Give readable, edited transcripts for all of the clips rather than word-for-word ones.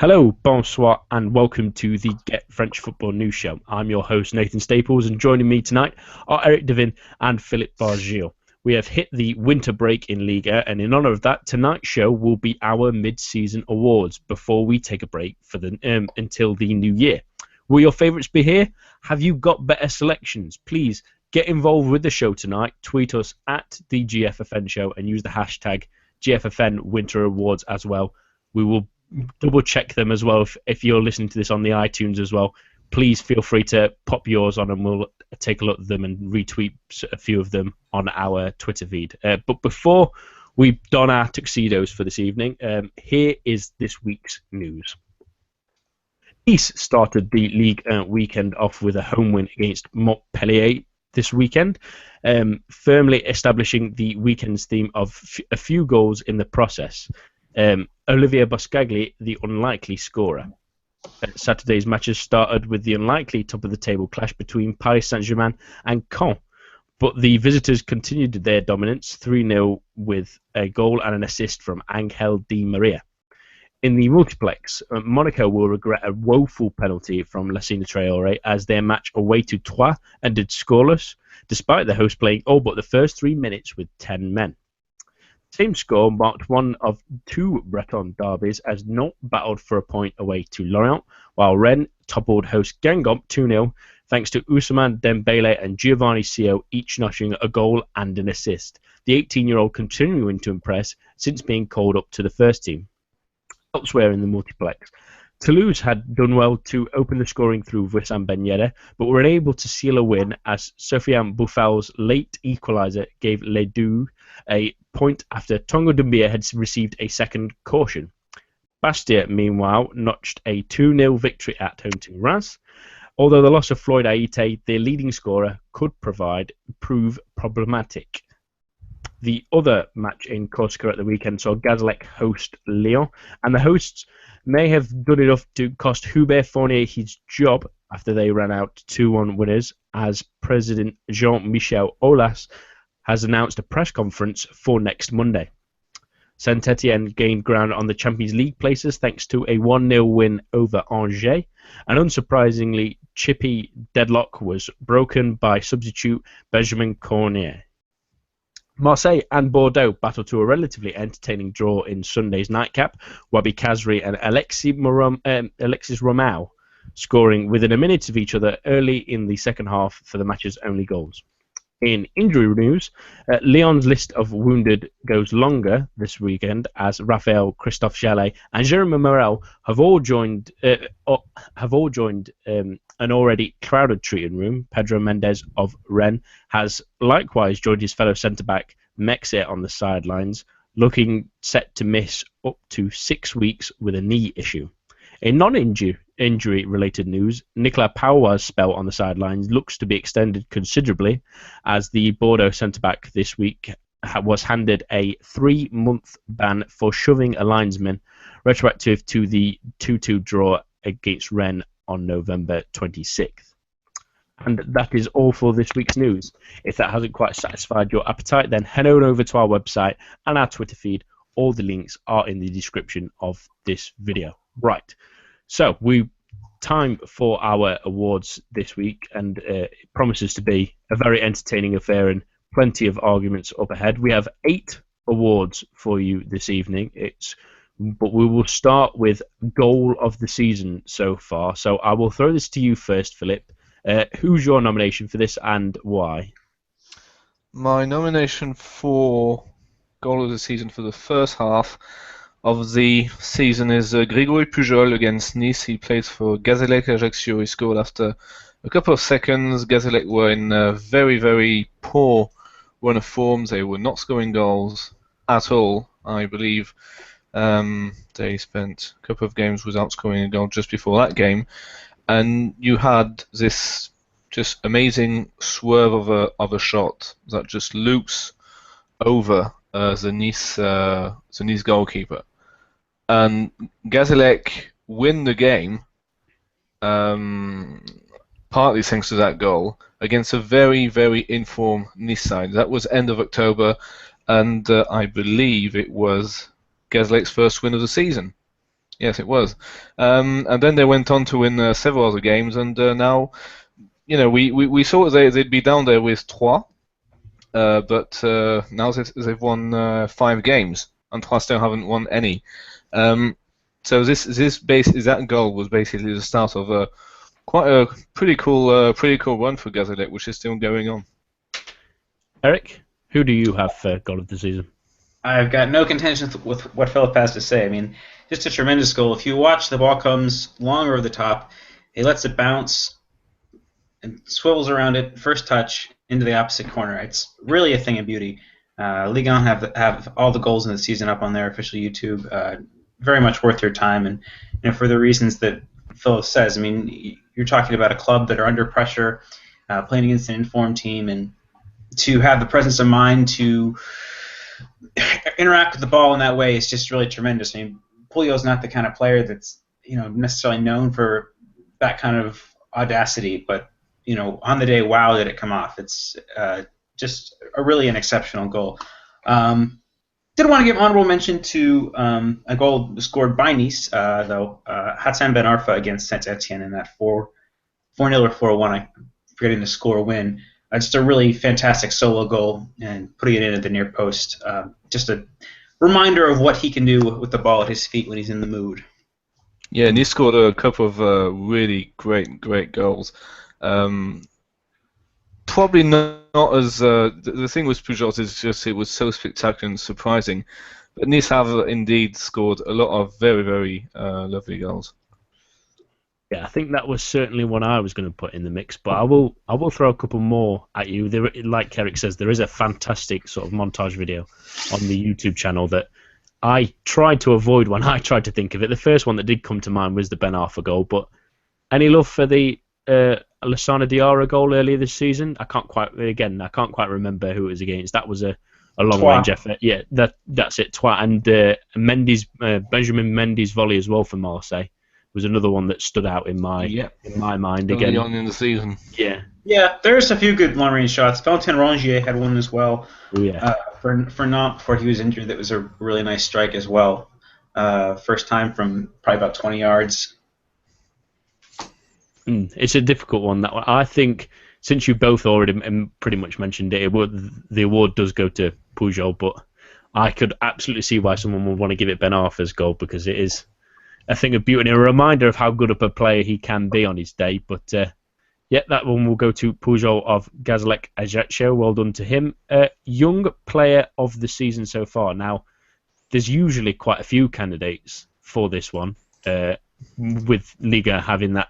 Hello, bonsoir, and welcome to the Get French Football News Show. I'm your host, Nathan Staples, and joining me tonight are Eric Devin and Philippe Bargil. We have hit the winter break in Liga, and in honour of that, tonight's show will be our mid-season awards before we take a break for until the new year. Will your favourites be here? Have you got better selections? Please get involved with the show tonight. Tweet us at the GFFN Show and use the hashtag GFFN Winter Awards as well. We will double check them as well if you're listening to this on the iTunes as well. Please feel free to pop yours on and we'll take a look at them and retweet a few of them on our Twitter feed. But before we don our tuxedos for this evening, here is this week's news. Nice started the league weekend off with a home win against Montpellier this weekend, firmly establishing the weekend's theme of a few goals in the process. Olivier Boscagli, the unlikely scorer. Saturday's matches started with the unlikely top-of-the-table clash between Paris Saint-Germain and Caen, but the visitors continued their dominance 3-0 with a goal and an assist from Angel Di Maria. In the multiplex, Monaco will regret a woeful penalty from Lassina Traoré as their match away to Troyes ended scoreless, despite the host playing all but the first 3 minutes with 10 men. Same score marked one of two Breton derbies as Nantes battled for a point away to Lorient, while Rennes toppled host Guingamp 2-0 thanks to Ousmane Dembele and Giovanni Sio each notching a goal and an assist, the 18-year-old continuing to impress since being called up to the first team. Elsewhere in the multiplex, Toulouse had done well to open the scoring through Wissam Ben Yedder, but were unable to seal a win as Sofiane Boufal's late equaliser gave Les Deux a point after Tongo Doumbia had received a second caution. Bastia, meanwhile, notched a 2-0 victory at home to Reims. Although the loss of Floyd Aite, their leading scorer, could prove problematic. The other match in Corsica at the weekend saw Gazélec host Lyon, and the hosts may have done enough to cost Hubert Fournier his job after they ran out 2-1 winners, as President Jean-Michel Aulas has announced a press conference for next Monday. Saint-Etienne gained ground on the Champions League places thanks to a 1-0 win over Angers, and unsurprisingly, chippy deadlock was broken by substitute Benjamin Cornier. Marseille and Bordeaux battled to a relatively entertaining draw in Sunday's nightcap, Wabi Kazri and Alexis Romao scoring within a minute of each other early in the second half for the match's only goals. In injury news, Lyon's list of wounded goes longer this weekend as Raphael, Christophe Jallet and Jeremy Morel have all joined an already crowded treating room. Pedro Mendes of Rennes has likewise joined his fellow centre-back Mexer on the sidelines, looking set to miss up to 6 weeks with a knee issue. In non-injury-related news, Nicolas Paua's spell on the sidelines looks to be extended considerably, as the Bordeaux centre-back this week was handed a 3-month ban for shoving a linesman, retroactive to the 2-2 draw against Rennes on November 26th. And that is all for this week's news. If that hasn't quite satisfied your appetite, then head on over to our website and our Twitter feed. All the links are in the description of this video. Right, so time for our awards this week, and it promises to be a very entertaining affair and plenty of arguments up ahead. We have 8 awards for you this evening, but we will start with goal of the season so far. So I will throw this to you first, Philip. Who's your nomination for this and why? My nomination for goal of the season for the first half of the season is Grégory Pujol against Nice. He plays for Gazélec Ajaccio. He scored after a couple of seconds. Gazélec were in a very, very poor run of forms. They were not scoring goals at all, I believe. They spent a couple of games without scoring a goal just before that game. And you had this just amazing swerve of a shot that just loops over the Nice goalkeeper. And Gazélec win the game partly thanks to that goal against a very, very informed Nice side. That was end of October, and I believe it was Gazelec's first win of the season. Yes, it was. And then they went on to win several other games, and now, we saw they'd be down there with Troyes, but now they've won 5 games, and Troyes still haven't won any. So that goal was basically the start of quite a pretty cool run for Gazellec, which is still going on. Eric, who do you have for goal of the season? I've got no contention with what Philip has to say. I mean, just a tremendous goal. If you watch, the ball comes long over the top. He lets it bounce and swivels around it, first touch, into the opposite corner. It's really a thing of beauty. Ligue 1 have all the goals in the season up on their official YouTube. Very much worth your time. And for the reasons that Philip says, I mean, you're talking about a club that are under pressure, playing against an informed team, and to have the presence of mind to interact with the ball in that way is just really tremendous. I mean, Pulio's not the kind of player that's necessarily known for that kind of audacity, but on the day, wow, did it come off? It's just really an exceptional goal. Did want to give honorable mention to a goal scored by Nice, though. Hassan Ben Arfa against Saint-Etienne in that 4-0 or 4-1, I'm forgetting the score win. Just a really fantastic solo goal and putting it in at the near post. Just a reminder of what he can do with the ball at his feet when he's in the mood. Yeah, and he scored a couple of really great goals. Probably not as the thing with Pujol is just it was so spectacular and surprising, but Nice have indeed scored a lot of very lovely goals. Yeah, I think that was certainly one I was going to put in the mix, but I will throw a couple more at you. There, like Eric says, there is a fantastic sort of montage video on the YouTube channel that I tried to avoid when I tried to think of it. The first one that did come to mind was the Ben Arfa goal, but any love for the Lassana Diarra goal earlier this season? I can't quite remember who it was against. That was a long-range effort. Yeah, that's it, Twat. And Benjamin Mendy's volley as well for Marseille was another one that stood out in my mind again. Early on in the season. Yeah, there's a few good long-range shots. Valentin Rongier had one as well. Oh, yeah. For Nantes before he was injured, that was a really nice strike as well. First time from probably about 20 yards. It's a difficult one. That one. I think since you both already pretty much mentioned it, the award does go to Pujol, but I could absolutely see why someone would want to give it Ben Arfa's goal because it is a thing of beauty and a reminder of how good of a player he can be on his day. But that one will go to Pujol of Gazellec Ajaccio. Well done to him. Young player of the season so far. Now, there's usually quite a few candidates for this one, with Liga having that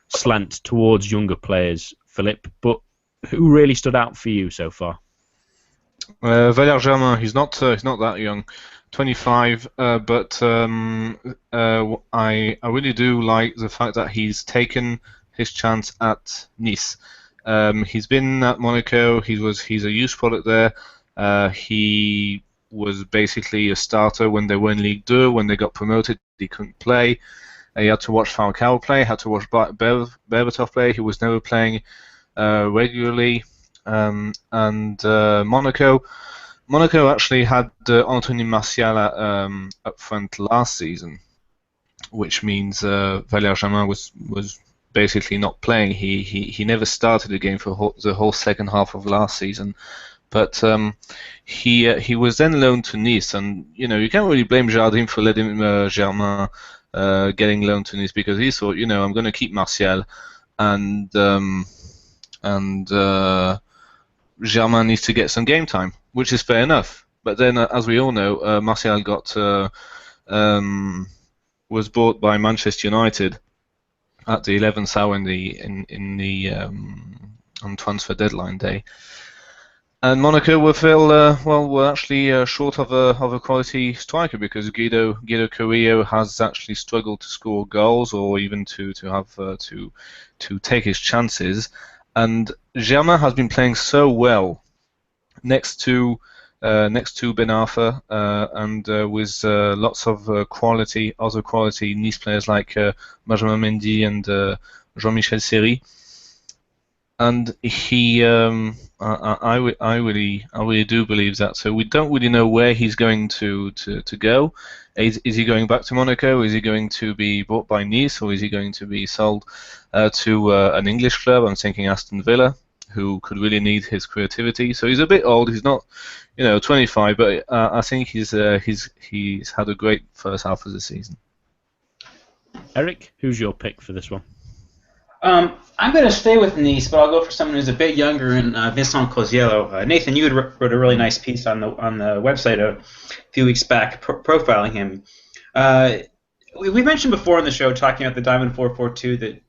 slant towards younger players, Philip. But who really stood out for you so far? Valère Germain. He's not that young. 25, but I really do like the fact that he's taken his chance at Nice. He's been at Monaco. He's a youth product there. He was basically a starter when they were in Ligue 2. When they got promoted, he couldn't play. He had to watch Falcao play. Had to watch Berbatov play. He was never playing regularly. And Monaco actually had Anthony Martial up front last season, which means Valère Germain was basically not playing. He never started a game for the whole second half of last season, but he was then loaned to Nice, and you can't really blame Jardim for letting Germain getting loaned to Nice because he thought I'm going to keep Martial, and Germain needs to get some game time, which is fair enough. But then, as we all know, Martial was bought by Manchester United at the 11th hour on transfer deadline day, and Monaco were actually short of a quality striker because Guido Carrillo has actually struggled to score goals or even to take his chances. And Germain has been playing so well next to Ben Arfa and with lots of other quality Nice players like Benjamin Mendy and Jean-Michel Seri. And I really do believe that. So we don't really know where he's going to go. Is he going back to Monaco? Is he going to be bought by Nice, or is he going to be sold to an English club? I'm thinking Aston Villa, who could really need his creativity. So he's a bit old. He's not, 25, but I think he's had a great first half of the season. Eric, who's your pick for this one? I'm going to stay with Nice, but I'll go for someone who's a bit younger, and Vincent Coziello. Nathan, you wrote a really nice piece on the website a few weeks back profiling him. We mentioned before on the show talking about the Diamond 4-4-2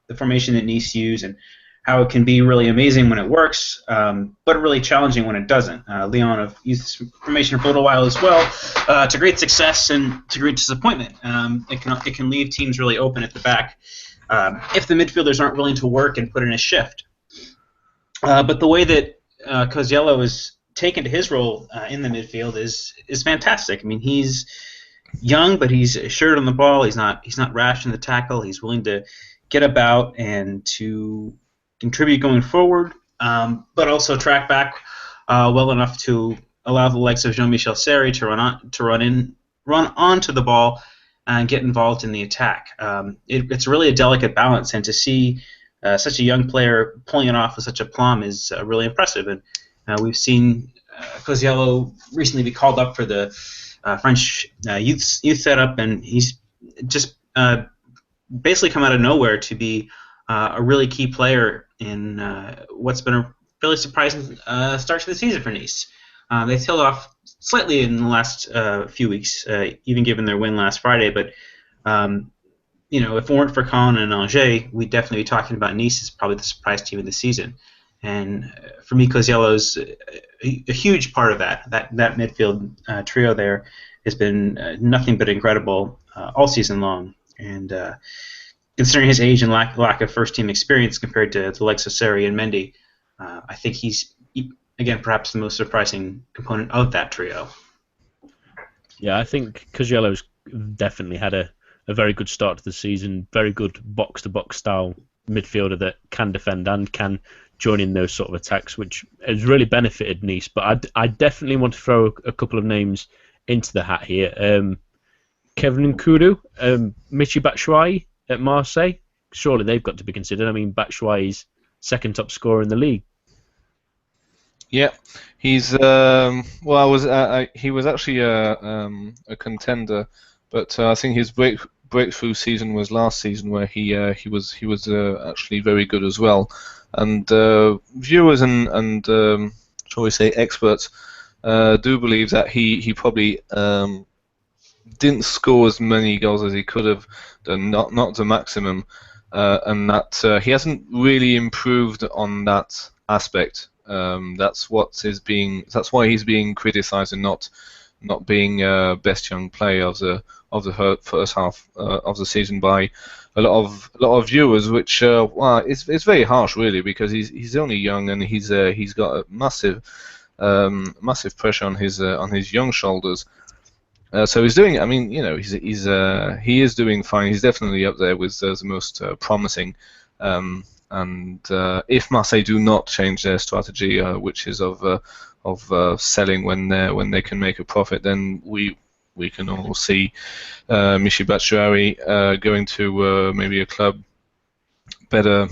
the formation that Nice use, and how it can be really amazing when it works, but really challenging when it doesn't. Leon have used this formation for a little while as well, to great success and to great disappointment. It can leave teams really open at the back if the midfielders aren't willing to work and put in a shift. But the way that Coziello is taken to his role in the midfield is fantastic. I mean, he's young, but he's assured on the ball. He's not rash in the tackle. He's willing to get about and to contribute going forward, but also track back well enough to allow the likes of Jean-Michel Seri to run onto the ball and get involved in the attack. It's really a delicate balance, and to see such a young player pulling it off with such aplomb is really impressive. And we've seen Coziello recently be called up for the French youth setup, and he's just basically come out of nowhere to be a really key player in what's been a really surprising start to the season for Nice. They tailed off slightly in the last few weeks, even given their win last Friday. But if it weren't for Caen and Angers, we'd definitely be talking about Nice as probably the surprise team of the season. And for me, Coziello's a huge part of that midfield trio there has been nothing but incredible all season long. And considering his age and lack of first-team experience compared to the likes of Seri and Mendy, I think he's, again, perhaps the most surprising component of that trio. Yeah, I think Coziello's definitely had a very good start to the season, very good box-to-box style midfielder that can defend and can join in those sort of attacks, which has really benefited Nice. But I definitely want to throw a couple of names into the hat here. Kevin Nkudu, Michy Batshuayi at Marseille. Surely they've got to be considered. I mean, Batshuayi's second top scorer in the league. Yeah, he's he was actually a contender, but I think his breakthrough season was last season, where he was actually very good as well. And viewers and shall we say experts do believe that he probably didn't score as many goals as he could have done, not the maximum, and that he hasn't really improved on that aspect. That's why he's being criticised and not being best young player of the first half of the season by a lot of viewers, which it's very harsh really, because he's only young and he's got a massive pressure on his young shoulders. So he's doing. I mean, he is doing fine. He's definitely up there with the most promising. And if Marseille do not change their strategy, which is of selling when they can make a profit, then we can all see Michy Batshuayi going to maybe a club better,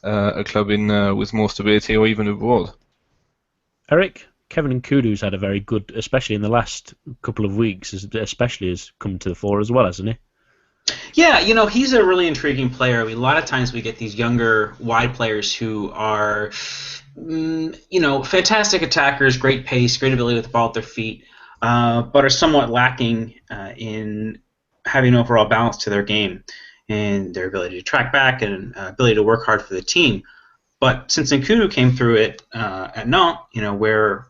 a club in with more stability, or even abroad. Eric, Kevin Nkudu's had a very good, especially in the last couple of weeks, especially has come to the fore as well, hasn't he? Yeah, he's a really intriguing player. I mean, a lot of times we get these younger, wide players who are, fantastic attackers, great pace, great ability with the ball at their feet, but are somewhat lacking in having overall balance to their game and their ability to track back and ability to work hard for the team. But since Nkudu came through it at Nantes, where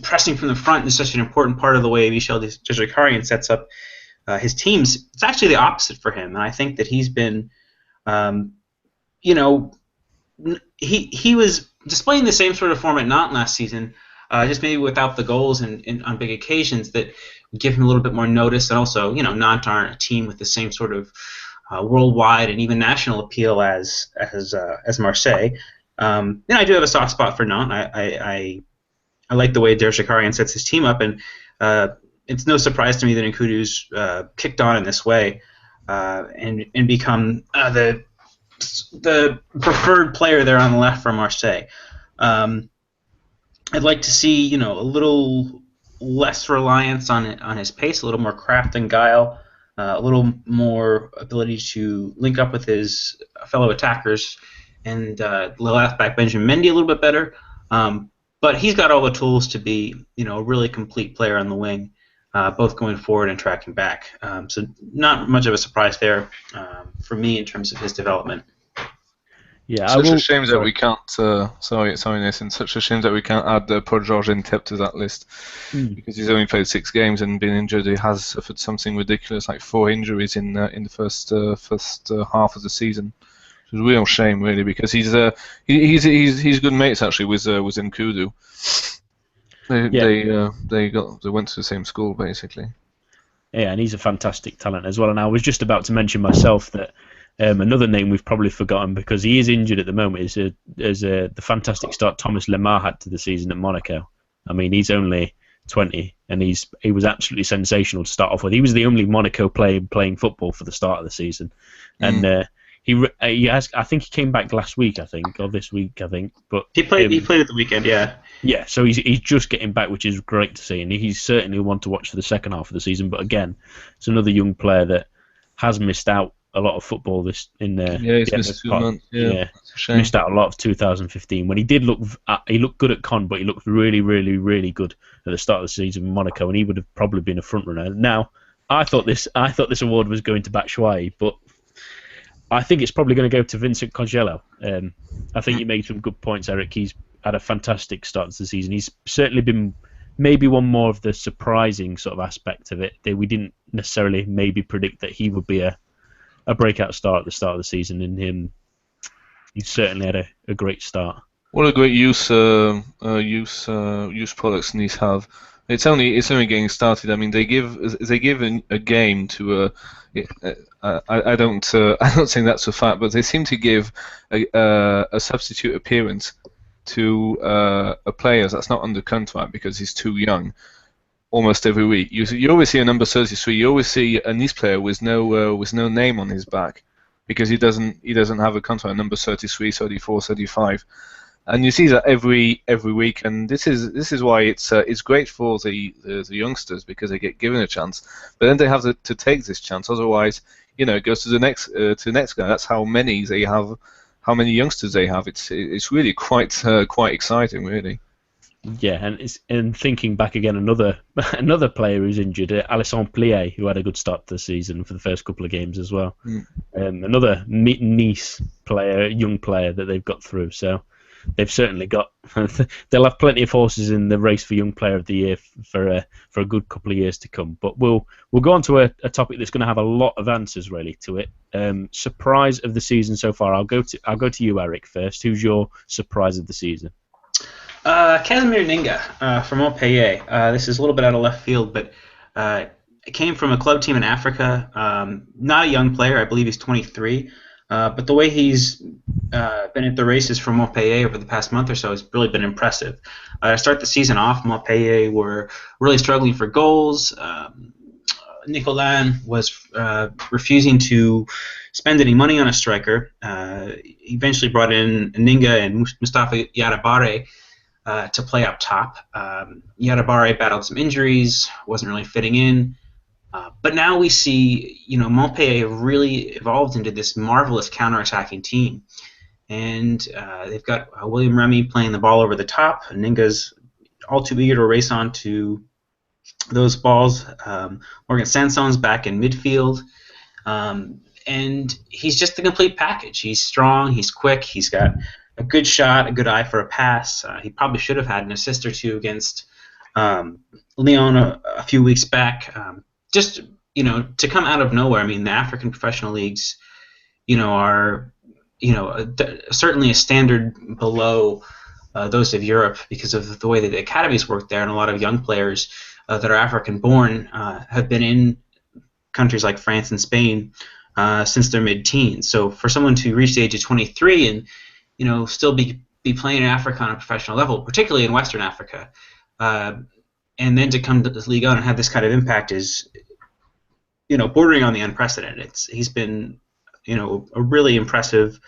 pressing from the front is such an important part of the way Michel Djurgården sets up his teams, it's actually the opposite for him. And I think that he's been, he was displaying the same sort of form at Nantes last season, just maybe without the goals and on big occasions that give him a little bit more notice. And also, Nantes aren't a team with the same sort of worldwide and even national appeal as Marseille. I do have a soft spot for Nantes. I like the way Der Shakarian sets his team up, and it's no surprise to me that Nkudu's kicked on in this way and become the preferred player there on the left for Marseille. I'd like to see a little less reliance on his pace, a little more craft and guile, a little more ability to link up with his fellow attackers, and the left back Benjamin Mendy a little bit better. But he's got all the tools to be a really complete player on the wing, both going forward and tracking back. So not much of a surprise there for me in terms of his development. Yeah, such a shame that we can't. Sorry, Nathan. Such a shame that we can't add Paul Georges Ntep to that list because he's only played 6 games and been injured. He has suffered something ridiculous, like 4 injuries in the first half of the season. It's a real shame, really, because he's good mates actually with Nkudu. They went to the same school basically. Yeah, and he's a fantastic talent as well. And I was just about to mention myself that. Another name we've probably forgotten because he is injured at the moment is the fantastic start Thomas Lemar had to the season at Monaco. I mean, he's only 20 and he was absolutely sensational to start off with. He was the only Monaco player playing football for the start of the season, and he has. I think he came back last week, or this week, But he played at the weekend, yeah. Yeah, so he's just getting back, which is great to see, and he's certainly one to watch for the second half of the season. But again, it's another young player that has missed out a lot of football he's missed 2 months. Yeah, missed out a lot of 2015 when he did look good at Caen, but he looked really, really, really good at the start of the season in Monaco, and he would have probably been a front runner. Now, I thought this award was going to Batshuayi, but I think it's probably going to go to Vincent Congelo. I think you made some good points, Eric. He's had a fantastic start to the season. He's certainly been maybe one more of the surprising sort of aspect of it. We didn't necessarily maybe predict that he would be a breakout start at the start of the season, and he's certainly had a great start. What a great use products Nice have. It's only getting started. I mean, they give a game to I don't think that's a fact, but they seem to give a substitute appearance to a player that's not under contract because he's too young. Almost every week, you always see a number 33. You always see a Nice player with no name on his back because he doesn't have a contract, number 33, 34, 35, and you see that every week. And this is why it's great for the youngsters because they get given a chance, but then they have to take this chance. Otherwise, it goes to the next guy. That's how many they have, how many youngsters they have. It's really quite exciting, really. Yeah, and thinking back again, another player who's injured, Alessandro Plié, who had a good start to the season for the first couple of games as well. Another Nice player, young player that they've got through. So they've certainly got. They'll have plenty of horses in the race for Young Player of the Year for a good couple of years to come. But we'll go on to a topic that's going to have a lot of answers really to it. Surprise of the season so far. I'll go to you, Eric, first. Who's your surprise of the season? Casimir Ninga from Montpellier. This is a little bit out of left field, but it came from a club team in Africa. Not a young player. I believe he's 23. But the way he's been at the races for Montpellier over the past month or so has really been impressive. To start the season off, Montpellier were really struggling for goals. Nicolas was refusing to spend any money on a striker. He eventually brought in Ninga and Mustafa Yadabare to play up top. Yadabare battled some injuries, wasn't really fitting in. But now we see, Montpellier have really evolved into this marvelous counter-attacking team. And they've got William Remy playing the ball over the top. Ninga's all too eager to race on to those balls. Morgan Sanson's back in midfield. And he's just a complete package. He's strong, he's quick, he's got a good shot, a good eye for a pass. He probably should have had an assist or two against Lyon a few weeks back. Just, to come out of nowhere. I mean, the African professional leagues, are, certainly a standard below those of Europe because of the way that the academies work there, and a lot of young players that are African-born have been in countries like France and Spain since their mid-teens. So for someone to reach the age of 23 and still be playing in Africa on a professional level, particularly in Western Africa, and then to come to this league on and have this kind of impact is bordering on the unprecedented. He's been a really impressive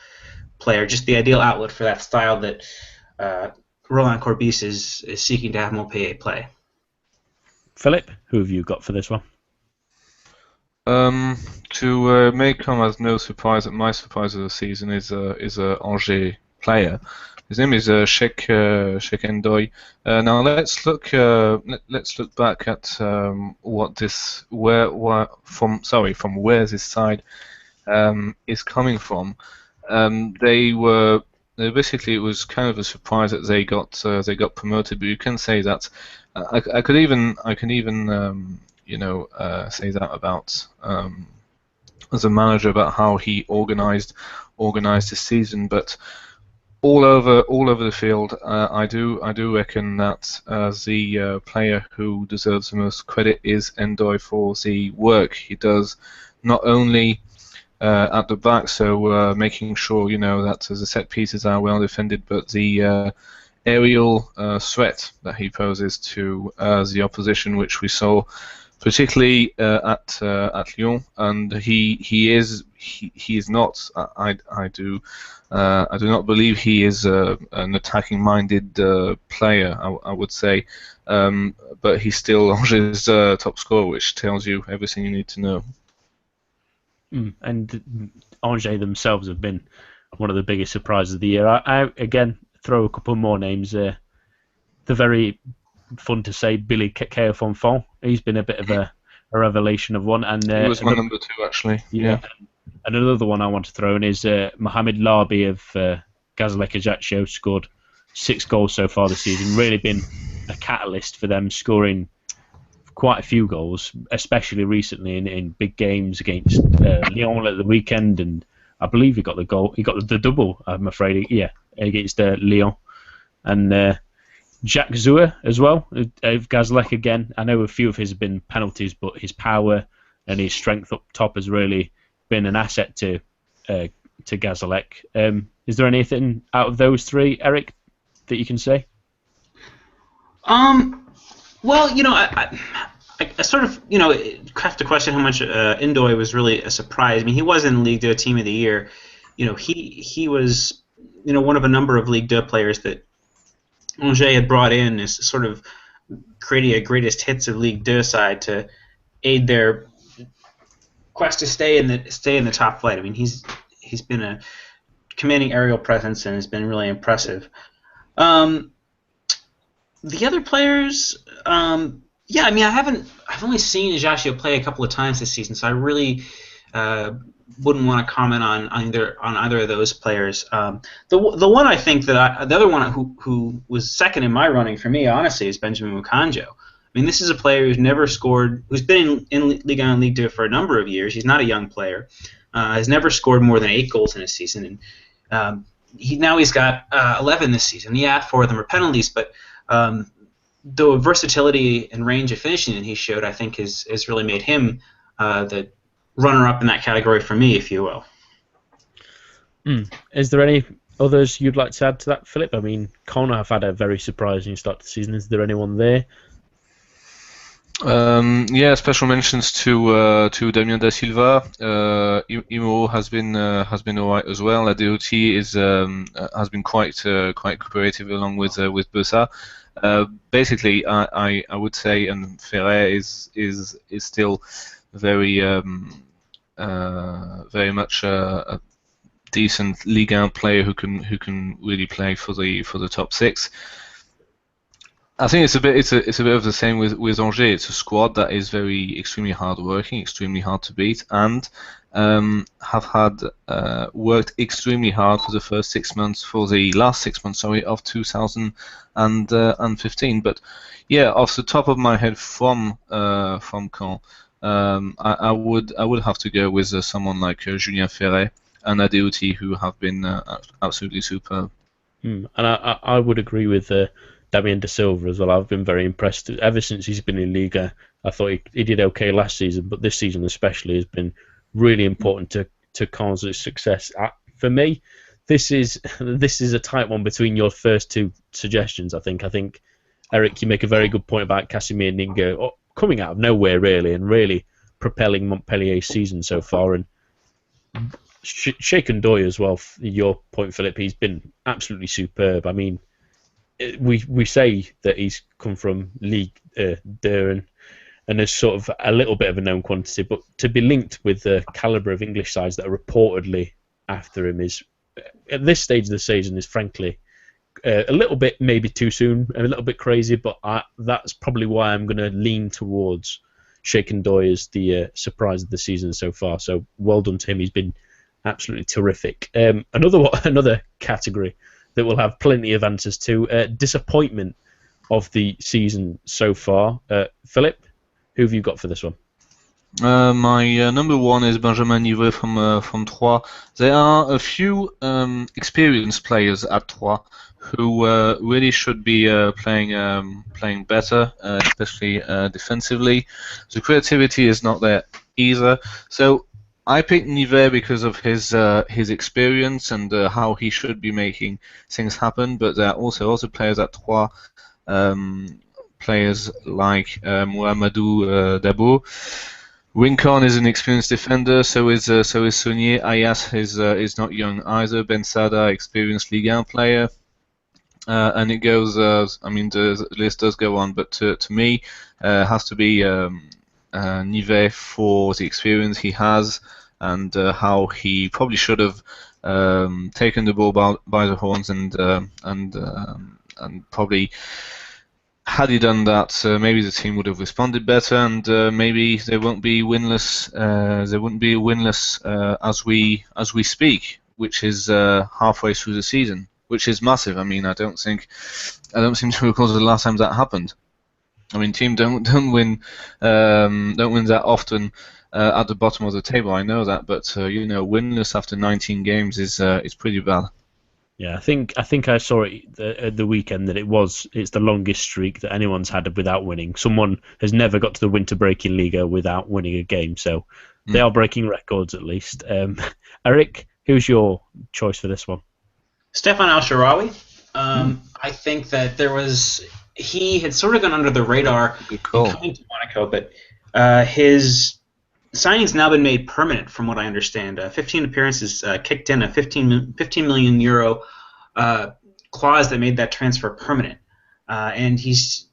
player, just the ideal outlet for that style that Roland Courbis is seeking to have Montpellier play. Philip, who have you got for this one? To may come as no surprise that my surprise of the season is a Angers player. His name is Sheikh Ndoye. Now let's look back at from where this side is coming from. Basically it was kind of a surprise that they got promoted, but you can say that I can even say that about the manager, about how he organized the season, but all over the field, I do reckon that the player who deserves the most credit is Ndoye for the work he does, not only at the back, so making sure that the set pieces are well defended, but the aerial threat that he poses to the opposition, which we saw particularly at Lyon, and he is not. I do not believe he is an attacking-minded player. I would say, but he's still Angers' top scorer, which tells you everything you need to know. And Angers themselves have been one of the biggest surprises of the year. I again throw a couple more names. The very fun to say Billy Keofonfon. He's been a bit of a revelation of one. And he was my number 2, actually. Yeah. And another one I want to throw in is Mohamed Larbi of Gazalec Ajaccio. Scored 6 goals so far this season. Really been a catalyst for them, scoring quite a few goals, especially recently in big games against Lyon at the weekend. And I believe he got the goal. He got the double, I'm afraid. Yeah, against Lyon. And Jacques Zouer as well, of Gazalec again. I know a few of his have been penalties, but his power and his strength up top has really been an asset to Gazalec. Is there anything out of those 3, Eric, that you can say? Well, I sort of, have to question how much Ndoye was really a surprise. I mean, he was in Ligue 2 Team of the Year. He was, one of a number of Ligue 2 players that Angers had brought in as sort of creating a greatest hits of Ligue 2 side to aid their quest to stay in the top flight. I mean, he's been a commanding aerial presence and has been really impressive. The other players, yeah, I mean, I've only seen Ajaccio play a couple of times this season, so I really wouldn't want to comment on either of those players. The one I think that the other one who was second in my running for me, honestly, is Benjamin Mukanjo. I mean, this is a player who's never scored, who's been in Ligue 1 and Ligue 2 for a number of years. He's not a young player. Has never scored more than 8 goals in a season, and he's got 11 this season. Yeah, 4 of them are penalties, but the versatility and range of finishing that he showed, I think, has really made him the runner-up in that category for me, if you will. Is there any others you'd like to add to that, Philip? I mean, Connor have had a very surprising start to the season. Is there anyone there? Yeah, special mentions to Damien da Silva. Imo has been alright as well. Adeoti has been quite cooperative along with Bessa. Basically, I would say, and Ferrer is still very much a decent Ligue 1 player who can really play for the top 6. I think it's a bit of the same with Angers. It's a squad that is extremely hard working, extremely hard to beat, and have worked extremely hard for the last 6 months, of 2015. But yeah, off the top of my head from Caen, I would have to go with someone like Julien Ferret and Adeoti, who have been absolutely superb. And I would agree with Damien da Silva as well. I've been very impressed ever since he's been in Liga. I thought he did okay last season, but this season especially has been really important to Caen's success. For me, this is a tight one between your first two suggestions. I think Eric, you make a very good point about Casimir Ninga coming out of nowhere really and really propelling Montpellier's season so far, and Sheikh Doy as well. Your point, Philip, he's been absolutely superb. I mean, we say that he's come from Ligue 2 and is sort of a little bit of a known quantity, but to be linked with the calibre of English sides that are reportedly after him is, at this stage of the season, is frankly a little bit maybe too soon, a little bit crazy, but that's probably why I'm going to lean towards Sheikh Doy as the surprise of the season so far. So well done to him. He's been absolutely terrific. Another category that we'll have plenty of answers to, disappointment of the season so far. Philip, who have you got for this one? My number one is Benjamin Nivet from Troyes. There are a few experienced players at Troyes who really should be playing better, especially defensively. The creativity is not there either. So I picked Nivet because of his experience and how he should be making things happen. But there are also other players at Troyes. Players like Mohamedou Dabo. Rincon is an experienced defender, so is Saunier. Ayas is not young either. Ben Sada, experienced Ligue 1 player. And it goes, the list does go on, but to me, has to be Nivet for the experience he has and how he probably should have taken the ball by the horns and probably. Had he done that, maybe the team would have responded better, and maybe they won't be winless. They wouldn't be winless as we speak, which is halfway through the season, which is massive. I mean, I don't seem to recall the last time that happened. I mean, team don't win that often at the bottom of the table. I know that, but winless after 19 games is pretty bad. Yeah, I think I saw it at the weekend that it's the longest streak that anyone's had without winning. Someone has never got to the winter break in Liga without winning a game, so they are breaking records at least. Eric, who's your choice for this one? Stefan El-Shaarawy. I think that he had sort of gone under the radar coming to Monaco, but his signing's now been made permanent, from what I understand. 15 appearances kicked in a 15 million euro clause that made that transfer permanent. And he's,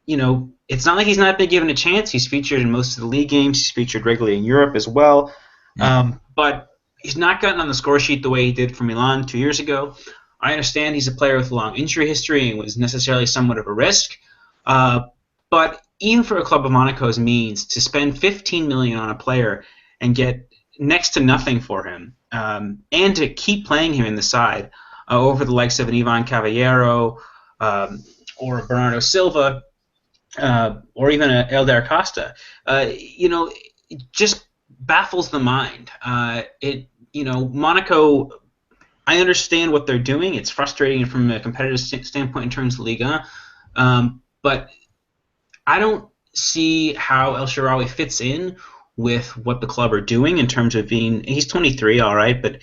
it's not like he's not been given a chance. He's featured in most of the league games. He's featured regularly in Europe as well. But he's not gotten on the score sheet the way he did for Milan 2 years ago. I understand he's a player with a long injury history and was necessarily somewhat of a risk. But even for a club of Monaco's means, to spend 15 million on a player and get next to nothing for him, and to keep playing him in the side over the likes of an Ivan Cavallero or Bernardo Silva or even a Elder Costa, it just baffles the mind. Monaco, I understand what they're doing. It's frustrating from a competitive standpoint in terms of Liga, but I don't see how El-Shaarawy fits in with what the club are doing in terms of he's 23, all right, but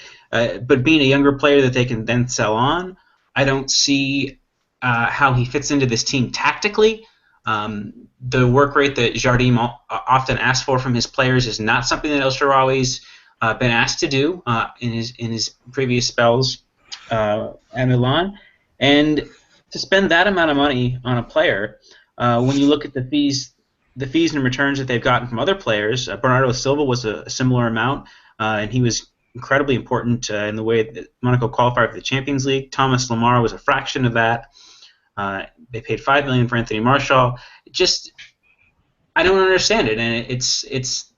being a younger player that they can then sell on. I don't see how he fits into this team tactically. The work rate that Jardim often asks for from his players is not something that El-Shaarawy's been asked to do in his previous spells at Milan, and to spend that amount of money on a player. When you look at the fees and returns that they've gotten from other players, Bernardo Silva was a similar amount, and he was incredibly important in the way that Monaco qualified for the Champions League. Thomas Lemar was a fraction of that. They paid $5 million for Anthony Martial. I don't understand it, and it's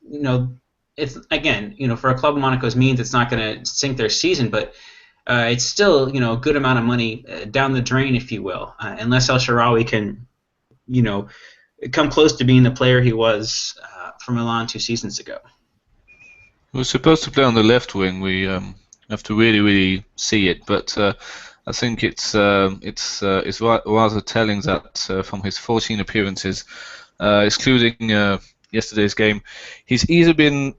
again, for a club of Monaco's means, it's not going to sink their season, but it's still a good amount of money down the drain, if you will, unless El-Shaarawy can come close to being the player he was for Milan 2 seasons ago. He was supposed to play on the left wing. We have to really, really see it, but I think it's rather telling that from his 14 appearances, excluding yesterday's game, he's either been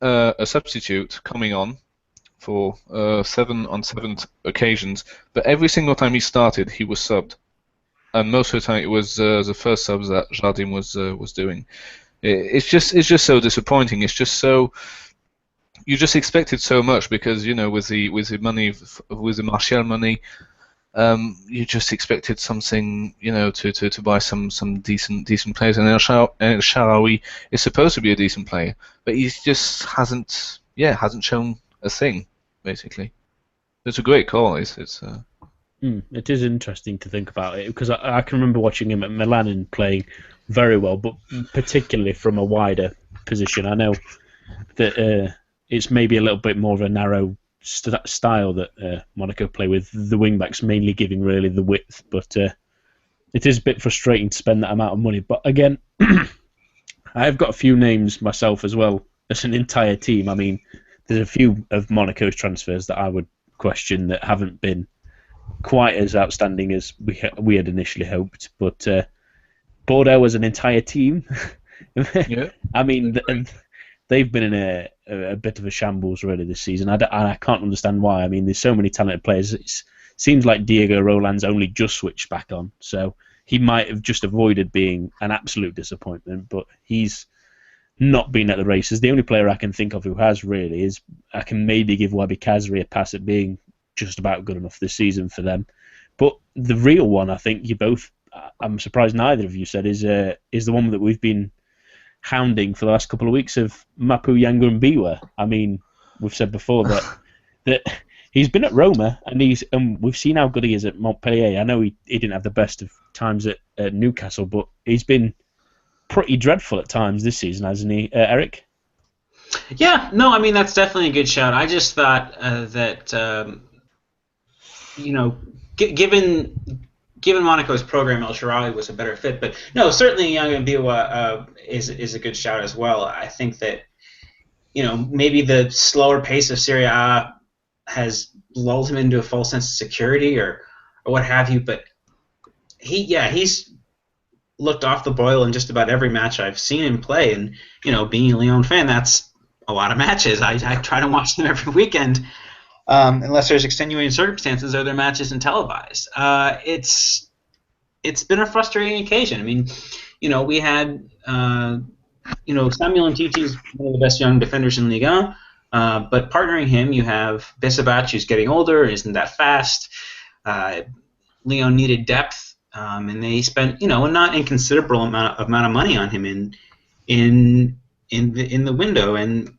a substitute coming on for 7 occasions, but every single time he started, he was subbed, and most of the time it was the first subs that Jardim was doing. It's just so disappointing. It's just so, you just expected so much because with the money, with the Martial money, you just expected something, to buy some decent players, and El Shaarawy is supposed to be a decent player, but he just hasn't shown a thing, basically. It's a great call. It is interesting to think about it, because I can remember watching him at Milan and playing very well, but particularly from a wider position. I know that it's maybe a little bit more of a narrow style that Monaco play with, the wing-backs mainly giving really the width, but it is a bit frustrating to spend that amount of money. But again, I've got a few names myself as well as an entire team. I mean, there's a few of Monaco's transfers that I would question that haven't been quite as outstanding as we had initially hoped, but Bordeaux as an entire team, Yeah. I mean, they've been in a bit of a shambles really this season. I can't understand why. I mean, there's so many talented players. It seems like Diego Roland's only just switched back on, so he might have just avoided being an absolute disappointment, but he's not been at the races. The only player I can think of who has really is, I can maybe give Wabi Kazri a pass at being just about good enough this season for them. But the real one, I think I'm surprised neither of you said, is the one that we've been hounding for the last couple of weeks, of Mapu Yangunbiwa. I mean, we've said before that he's been at Roma, and we've seen how good he is at Montpellier. I know he didn't have the best of times at Newcastle, but he's been pretty dreadful at times this season, hasn't he, Eric? Yeah, no, I mean, that's definitely a good shout. I just thought that given Monaco's program, El Shaarawy was a better fit. But no, certainly Young Biwa is a good shout as well. I think that maybe the slower pace of Serie A has lulled him into a false sense of security or what have you. But he's looked off the boil in just about every match I've seen him play. And being a Lyon fan, that's a lot of matches. I try to watch them every weekend. Unless there's extenuating circumstances or their match isn't televised. It's been a frustrating occasion. I mean, we had Samuel Umtiti is one of the best young defenders in Ligue 1, but partnering him, you have Bisabac, who's getting older, isn't that fast. Lyon needed depth, and they spent a not inconsiderable amount of money on him in the window, and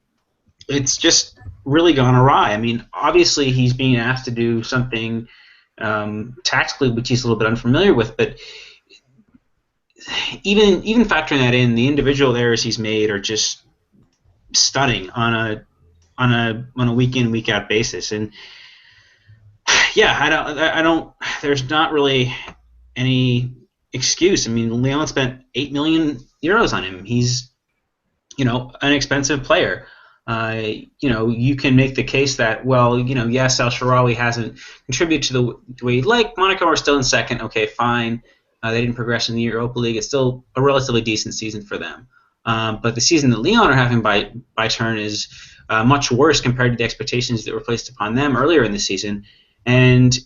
it's just really gone awry. I mean, obviously he's being asked to do something tactically which he's a little bit unfamiliar with, but even factoring that in, the individual errors he's made are just stunning on a week in, week out basis. And yeah, I don't there's not really any excuse. I mean, Lyon spent 8 million euros on him. He's an expensive player. You can make the case that, well, yes, El Shaarawy hasn't contributed to the way you'd like. Monaco are still in second. Okay, fine. They didn't progress in the Europa League. It's still a relatively decent season for them. But the season that Lyon are having by turn is much worse compared to the expectations that were placed upon them earlier in the season. And,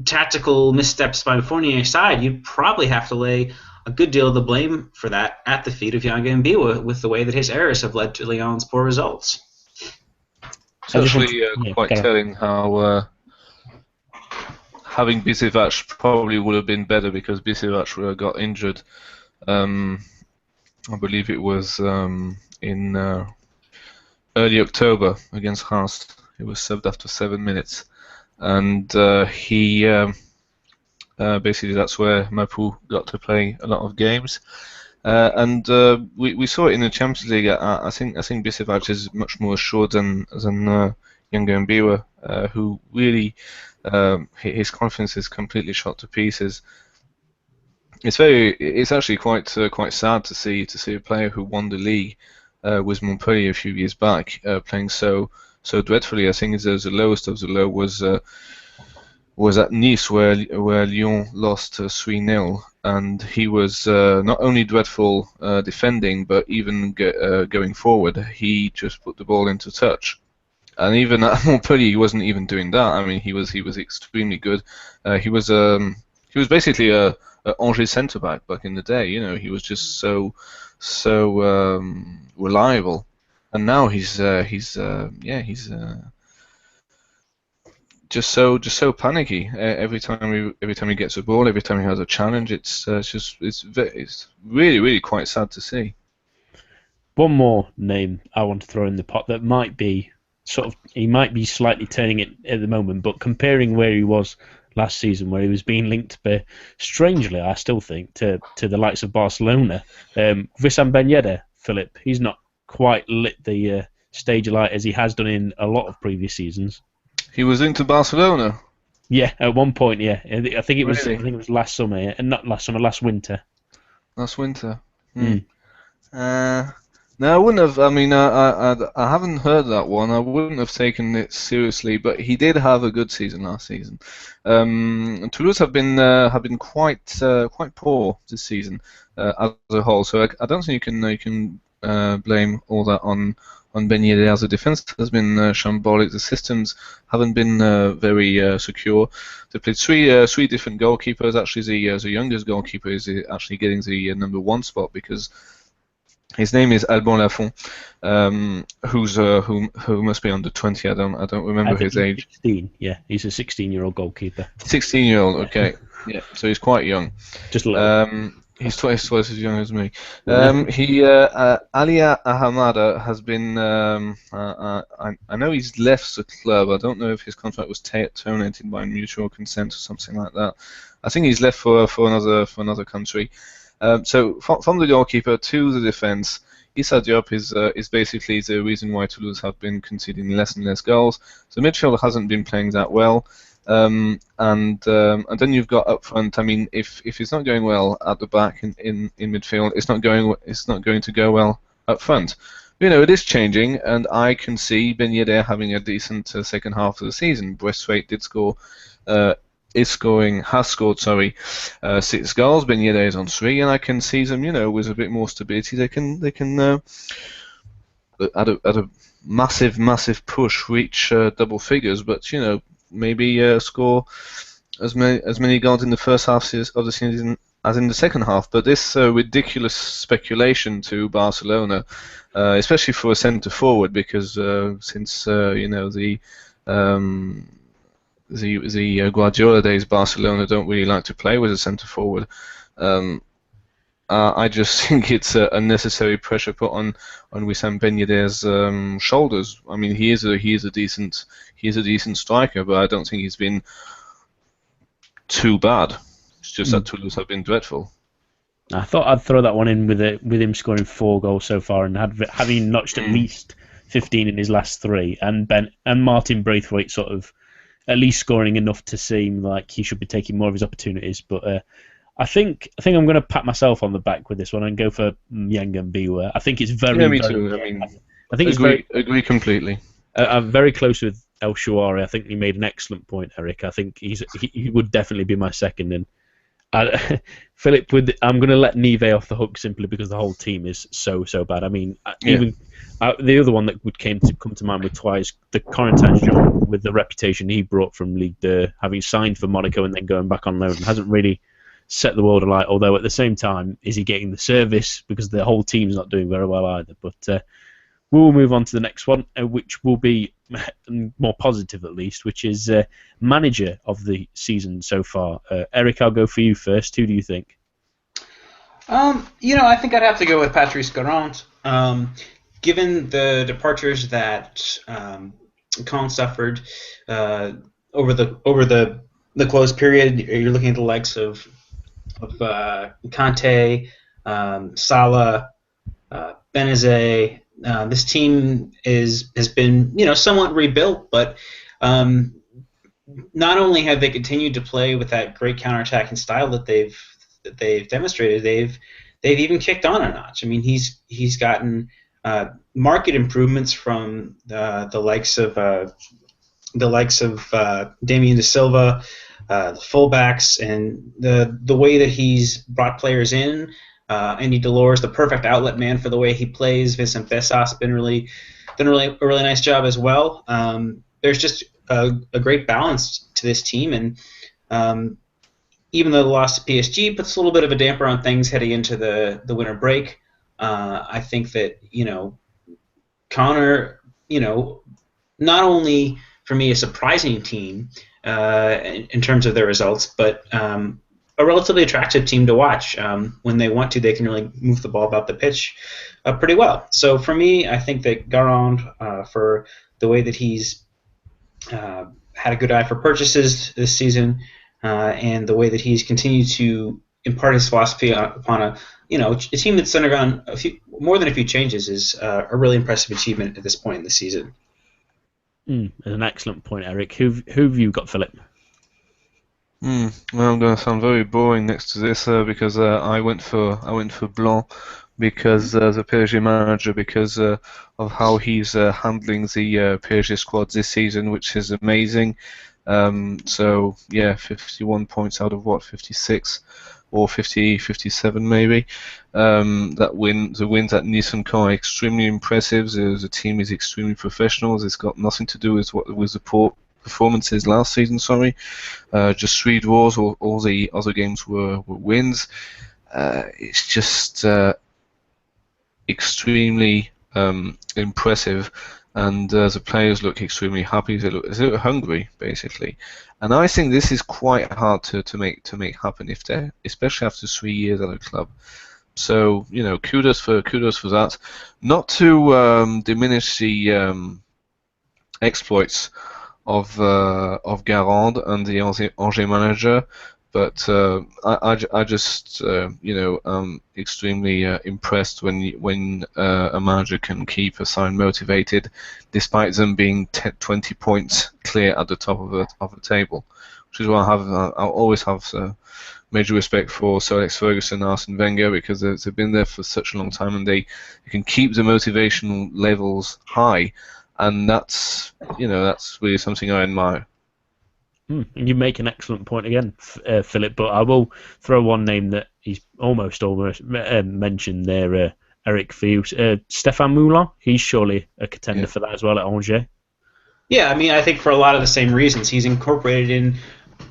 tactical missteps by Fournier aside, you'd probably have to lay a good deal of the blame for that at the feet of Yanga Mbiwa, with the way that his errors have led to Lyon's poor results. It's actually quite telling how having Bisevac probably would have been better, because Bisevac got injured. I believe it was in early October against Reims. He was subbed after 7 minutes, and basically that's where Mapu got to play a lot of games, and we saw it in the Champions League. I think Bisevac is much more assured than Yanga Mbiwa, who really his confidence is completely shot to pieces. It's actually quite sad to see a player who won the league with Montpellier a few years back playing so dreadfully. I think the lowest of the low was was at Nice, where Lyon lost 3-0, and he was not only dreadful defending, but even going forward, he just put the ball into touch. And even at Montpellier, he wasn't even doing that. I mean, he was extremely good. He was basically a Angers centre back in the day. You know, he was just so reliable. And now he's just so panicky every time he gets a ball, every time he has a challenge. It's really quite sad to see. One more name I want to throw in the pot that might be he might be slightly turning it at the moment, but comparing where he was last season, where he was being linked, strangely, I still think, to the likes of Barcelona, Wissam Ben Yedder, Philip, he's not quite lit the stage alight as he has done in a lot of previous seasons. He was into Barcelona. Yeah, at one point, yeah. I think it was. Really? I think it was last summer, and not last summer, last winter. Last winter. No, I wouldn't have. I mean, I haven't heard that one. I wouldn't have taken it seriously, but he did have a good season last season. Toulouse have been quite poor this season as a whole. So I don't think you can blame all that on Ben Yedder. The defense has been shambolic. The systems haven't been very secure. They played three different goalkeepers. Actually, the youngest goalkeeper is actually getting the number 1 spot because his name is Alban Lafont, who must be under 20. I don't remember his age. 16. Yeah, he's a 16-year-old goalkeeper. 16-year-old. Okay. Yeah. So he's quite young. Just a little. He's twice as young as me. Ali Ahamada has been. I know he's left the club. I don't know if his contract was terminated by mutual consent or something like that. I think he's left for another country. So from the goalkeeper to the defense, Issa Diop is basically the reason why Toulouse have been conceding less and less goals. The midfield hasn't been playing that well, and then you've got up front. I mean, if it's not going well at the back in midfield, it's not going to go well up front. You know, it is changing, and I can see Ben Yedder having a decent second half of the season. Braithwaite did score. Has scored 6 goals. Ben Yedder is on 3, and I can see them, with a bit more stability, they can at a massive push reach double figures, but maybe score as many goals in the first half of the season as in the second half. But this ridiculous speculation to Barcelona, especially for a centre forward, because since the Guardiola days, Barcelona don't really like to play with a centre forward. I just think it's a unnecessary pressure put on Wissam Ben Yedder's shoulders. I mean, he is a decent striker, but I don't think he's been too bad. It's just that Toulouse have been dreadful. I thought I'd throw that one in with him scoring 4 goals so far and having notched at least 15 in his last 3, and Martin Braithwaite sort of at least scoring enough to seem like he should be taking more of his opportunities. But I think I'm going to pat myself on the back with this one and go for Yengen Biwa. I think it's very. Yeah, me too. I think agree completely. I'm very close with El Shouari. I think he made an excellent point, Eric. I think he would definitely be my second. And Philip, I'm going to let Nive off the hook simply because the whole team is so bad. I mean, even the other one that would come to mind with twice, the Corentin Jean, with the reputation he brought from Ligue 2, having signed for Monaco and then going back on loan, hasn't really set the world alight. Although at the same time, is he getting the service, because the whole team's not doing very well either. But we will move on to the next one, which will be more positive at least, which is manager of the season so far. Eric, I'll go for you first. Who do you think? I think I'd have to go with Patrice Garand. Given the departures that Caen suffered over the closed period, you're looking at the likes of Kante, Salah, Benazet. This team has been somewhat rebuilt, but not only have they continued to play with that great counterattacking style that they've demonstrated, they've even kicked on a notch. I mean, he's gotten market improvements from the likes of the likes of Damien De Silva, the fullbacks, and the way that he's brought players in. Andy Delors, the perfect outlet man for the way he plays. Vincent Bessas been really done a really nice job as well. There's just a great balance to this team, and even though the loss to PSG puts a little bit of a damper on things heading into the winter break, I think that Connor, not only for me a surprising team in terms of their results, but a relatively attractive team to watch. When they want to, they can really move the ball about the pitch pretty well. So for me, I think that Garand, for the way that he's had a good eye for purchases this season, and the way that he's continued to impart his philosophy upon a team that's undergone more than a few changes, is a really impressive achievement at this point in the season. An excellent point, Eric. Who have you got, Philip? Well, I'm going to sound very boring next to this because I went for Blanc because the PSG manager, because of how he's handling the PSG squad this season, which is amazing. So yeah, 51 points out of 56 or 57 maybe. The wins at Nice and Caen are extremely impressive. The team is extremely professional. It's got nothing to do with the poor performances last season. Just 3 draws. All the other games were wins. It's just extremely impressive, and the players look extremely happy. They look hungry, basically, and I think this is quite hard to make happen especially after 3 years at a club. So kudos for that. Not to diminish the exploits of Garand and the Angers manager, but I just I'm extremely impressed when a manager can keep a side motivated despite them being 20 points clear at the top of the table, which is why I'll always have major respect for Sir Alex Ferguson and Arsene Wenger, because they've been there for such a long time and they can keep the motivation levels high, and that's really something I admire. You make an excellent point again, Philip, but I will throw one name that he's almost mentioned there, Eric, for you. Stéphane Moulin, he's surely a contender for that as well at Angers. Yeah, I mean, I think for a lot of the same reasons. He's incorporated in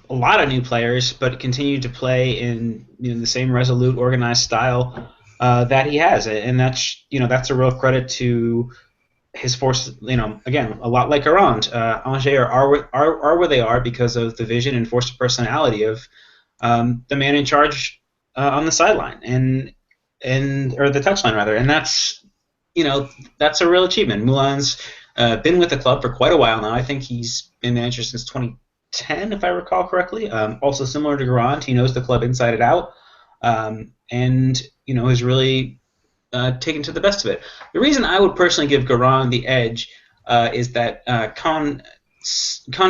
a lot of new players, but continued to play in the same resolute, organized style that he has, and that's a real credit to his force. Again, a lot like Garand, Angers are where they are because of the vision and force of personality of the man in charge on the sideline or the touchline rather, and that's a real achievement. Moulin's been with the club for quite a while now. I think he's been manager since 2010, if I recall correctly. Also similar to Garand, he knows the club inside and out, and has really taken to the best of it. The reason I would personally give Garand the edge is that Caen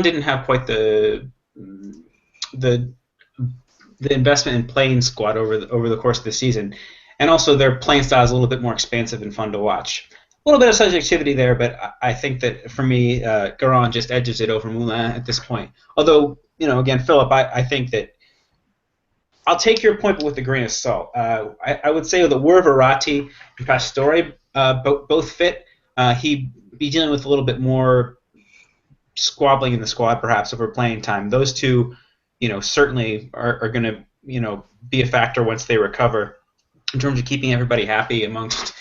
didn't have quite the investment in playing squad over the course of the season, and also their playing style is a little bit more expansive and fun to watch. A little bit of subjectivity there, but I think that for me, Garand just edges it over Moulin at this point. Although, again, Philip, I think that I'll take your point, but with a grain of salt. I would say that were Verratti and Pastore both fit, he'd be dealing with a little bit more squabbling in the squad, perhaps, over playing time. Those two, certainly are going to, be a factor once they recover in terms of keeping everybody happy amongst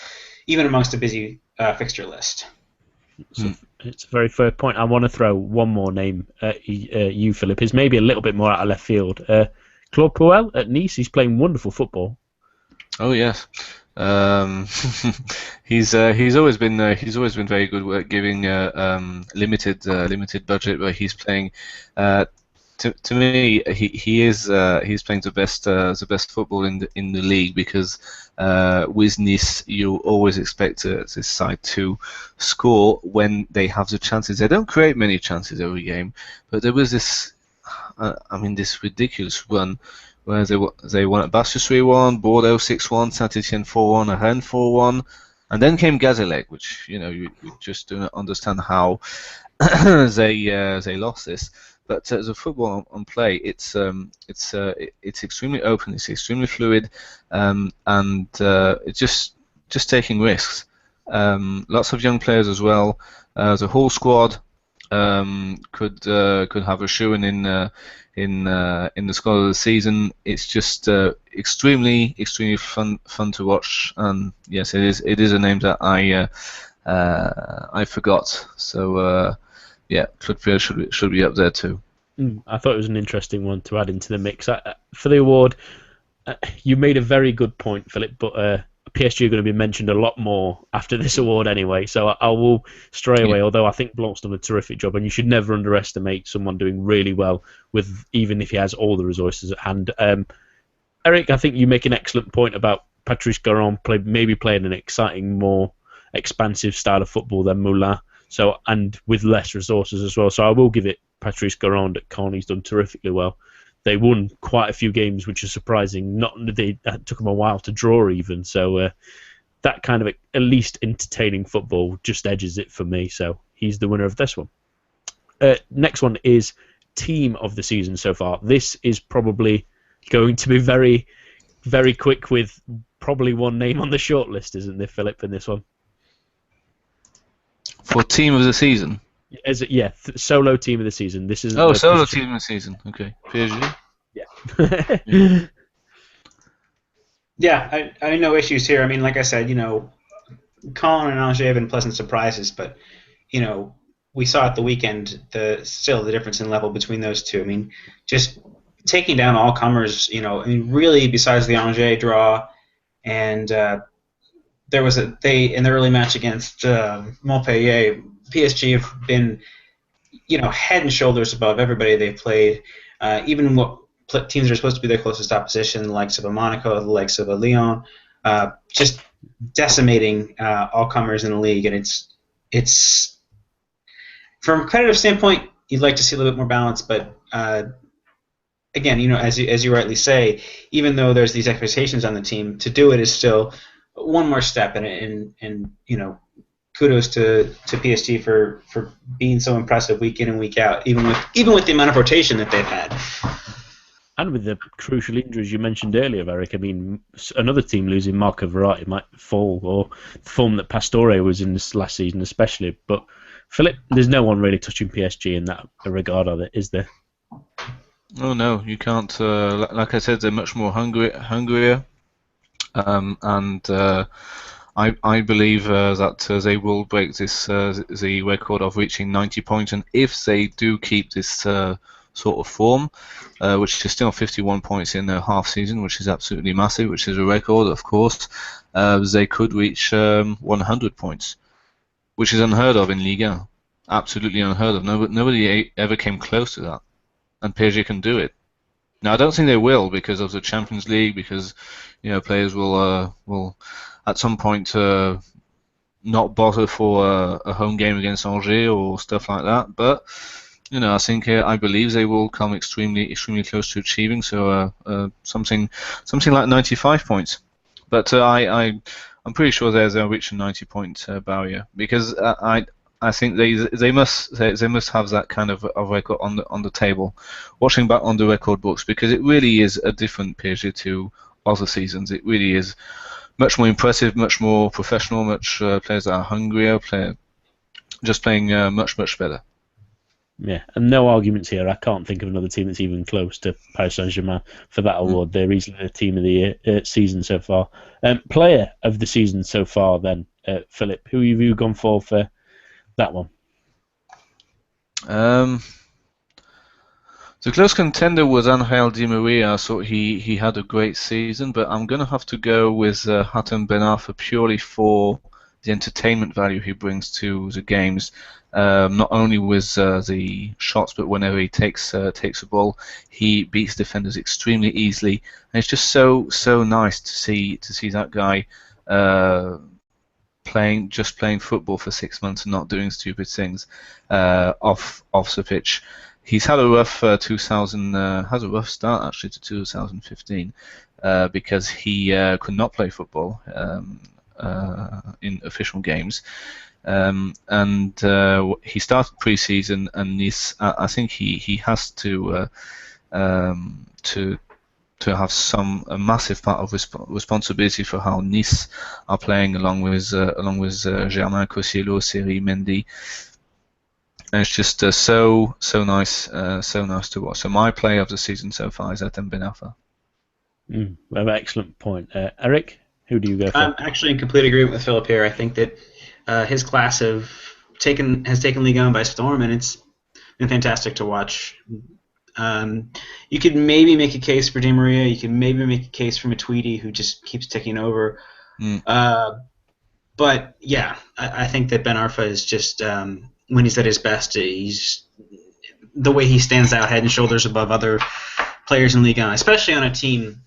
a busy fixture list. It's a very fair point. I want to throw one more name at you, Philip. Is maybe a little bit more out of left field. Claude Puel at Nice, he's playing wonderful football. Oh yes, he's always been very good at giving limited budget, but he's playing. To me, he's playing the best football in the league, because with Nice you always expect this side to score when they have the chances. They don't create many chances every game, but there was this ridiculous run where they won at Bastia 3-1, Bordeaux 6-1, Saint-Etienne 4-1, Rennes 4-1. And then came Gazélec, which you just do not understand how they lost this. But as a football on play, it's extremely open, it's extremely fluid, and it's just taking risks. Lots of young players as well. The whole squad could have a shoo-in in the squad of the season. It's just extremely fun to watch. And yes, it is a name that I forgot. So yeah, Trippier should be up there too. I thought it was an interesting one to add into the mix. For the award, you made a very good point, Philip, but PSG are going to be mentioned a lot more after this award anyway, so I will stray away, although I think Blanc's done a terrific job, and you should never underestimate someone doing really well, with even if he has all the resources at hand. Eric, I think you make an excellent point about Patrice Garand maybe playing an exciting, more expansive style of football than Moulin, and with less resources as well, so I will give it Patrice Garand at Caen. He's done terrifically well. They won quite a few games, which is surprising. It took them a while to draw even. So that kind of at least entertaining football just edges it for me. So he's the winner of this one. Next one is team of the season so far. This is probably going to be very, very quick with probably one name on the shortlist, isn't there, Philip, in this one? For team of the season? Solo team of the season. This is solo team of the season. Okay, PSG. Yeah. Yeah, I no issues here. I mean, like I said, Caen and Angers have been pleasant surprises, but we saw at the weekend the difference in level between those two. I mean, just taking down all comers. Really, besides the Angers draw, and there was in the early match against Montpellier, PSG have been head and shoulders above everybody they've played, even what teams are supposed to be their closest opposition, the likes of a Monaco, the likes of a Lyon, just decimating all comers in the league. And it's from a competitive standpoint, you'd like to see a little bit more balance, but again, as you rightly say, even though there's these expectations on the team, to do it is still one more step, and kudos to PSG for being so impressive week in and week out, even with the amount of rotation that they've had. And with the crucial injuries you mentioned earlier, Eric, I mean, another team losing Marco Verratti might fall, or the form that Pastore was in this last season especially. But, Philip, there's no one really touching PSG in that regard, is there? Oh, no, you can't. Like I said, they're much more hungrier. I believe that they will break the record of reaching 90 points, and if they do keep this sort of form, which is still 51 points in their half season, which is absolutely massive, which is a record, of course, they could reach 100 points, which is unheard of in Ligue 1. Absolutely unheard of. Nobody ever came close to that, and PSG can do it. Now, I don't think they will because of the Champions League, because players will at some point not bother for a home game against Angers or stuff like that. But I believe they will come extremely close to achieving something like 95 points. But I'm pretty sure they'll reach a 90-point barrier, because I think they must have that kind of record on the table, watching back on the record books, because it really is a different PSG to other seasons. It really is much more impressive, much more professional, players that are hungrier, just playing much better. Yeah, and no arguments here. I can't think of another team that's even close to Paris Saint-Germain for that award. They're easily the team of the year, season so far. Player of the season so far, then, Philip, who have you gone for that one? The close contender was Angel Di Maria. I thought he had a great season, but I'm going to have to go with Hatem Ben Arfa purely for the entertainment value he brings to the games. Not only with the shots, but whenever he takes a ball, he beats defenders extremely easily, and it's just so nice to see that guy playing football for 6 months and not doing stupid things off the pitch. He's had a rough has a rough start actually to 2015 because he could not play football in official games. And he started pre-season, and Nice, I think he has to have a massive part of responsibility for how Nice are playing, along with Germain, Kosciello, Seri, Mendy. And it's just so nice to watch. So my play of the season so far is Etem Ben Arfa. Excellent point. Eric, who do you go for? I'm actually in complete agreement with Philip here. I think that his class has taken Ligue 1 by storm, and it's been fantastic to watch. You could maybe make a case for Di Maria. You could maybe make a case for Matuidi, who just keeps ticking over. But yeah, I think that Ben Arfa is just when he's at his best, he's the way he stands out head and shoulders above other players in Ligue 1, especially on a team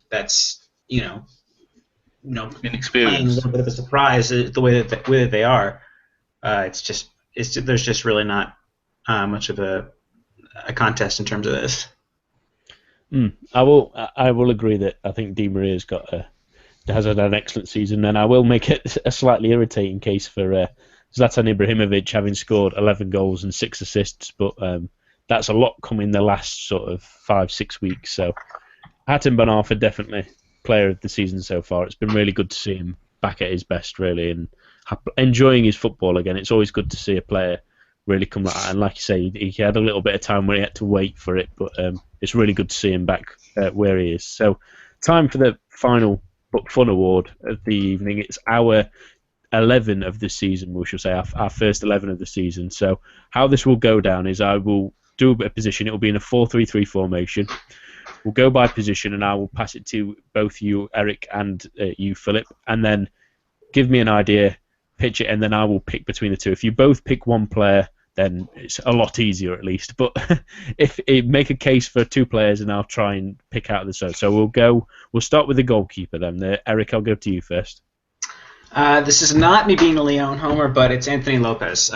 that's inexperienced, playing a little bit of a surprise the way that they are. There's just really not much of a contest in terms of this. I will agree that I think Di Maria's has had an excellent season, and I will make it a slightly irritating case for Zlatan Ibrahimovic having scored 11 goals and 6 assists, but that's a lot coming the last sort of 5-6 weeks. So Hatem Ben Arfa definitely player of the season so far. It's been really good to see him back at his best, really, and enjoying his football again. It's always good to see a player really come like that. And like you say, he had a little bit of time where he had to wait for it, but it's really good to see him back where he is. So time for the final Book Fun Award of the evening. It's our 11 of the season, we shall say, our first 11 of the season. So how this will go down is I will do a bit of position. It will be in a 4-3-3 formation. We'll go by position, and I will pass it to both you, Eric, and you, Philip, and then give me an idea, pitch it, and then I will pick between the two. If you both pick one player, then it's a lot easier at least. But if make a case for two players, and I'll try and pick out the zone. So we'll start with the goalkeeper then. Eric, I'll go to you first. This is not me being a Lyon homer, but it's Anthony Lopez.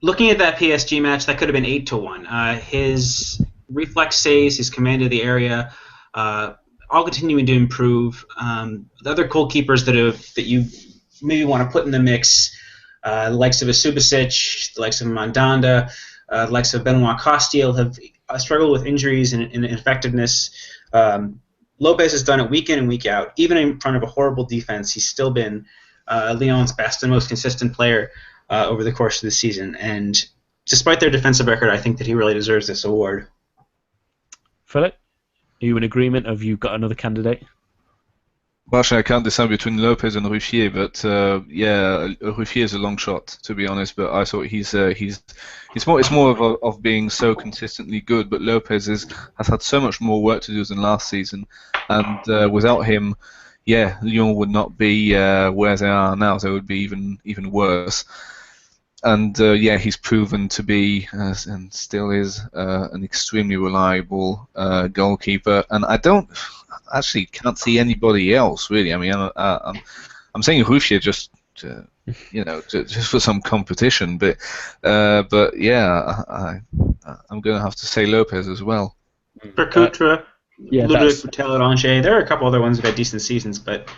Looking at that PSG match, that could have been 8-1. His reflex saves, his command of the area, all continuing to improve. The other goalkeepers that you maybe want to put in the mix, the likes of Subasic, the likes of Mandanda, the likes of Benoit Costil have struggled with injuries and ineffectiveness. Lopez has done it week in and week out. Even in front of a horrible defense, he's still been Lyon's best and most consistent player over the course of the season. And despite their defensive record, I think that he really deserves this award. Philip, are you in agreement? Have you got another candidate? Well, actually, I can't decide between Lopez and Ruffier, but yeah, Ruffier is a long shot, to be honest. But I thought it's more of being so consistently good. But Lopez has had so much more work to do than last season, and without him, yeah, Lyon would not be where they are now. They would be even worse. And yeah, he's proven to be and still is an extremely reliable goalkeeper. And I can't see anybody else really. I mean, I'm saying Ruffier just just for some competition, but yeah, I'm going to have to say Lopez as well. Percutra, Ludovic Boutel-Ranger. There are a couple other ones who've had decent seasons, but.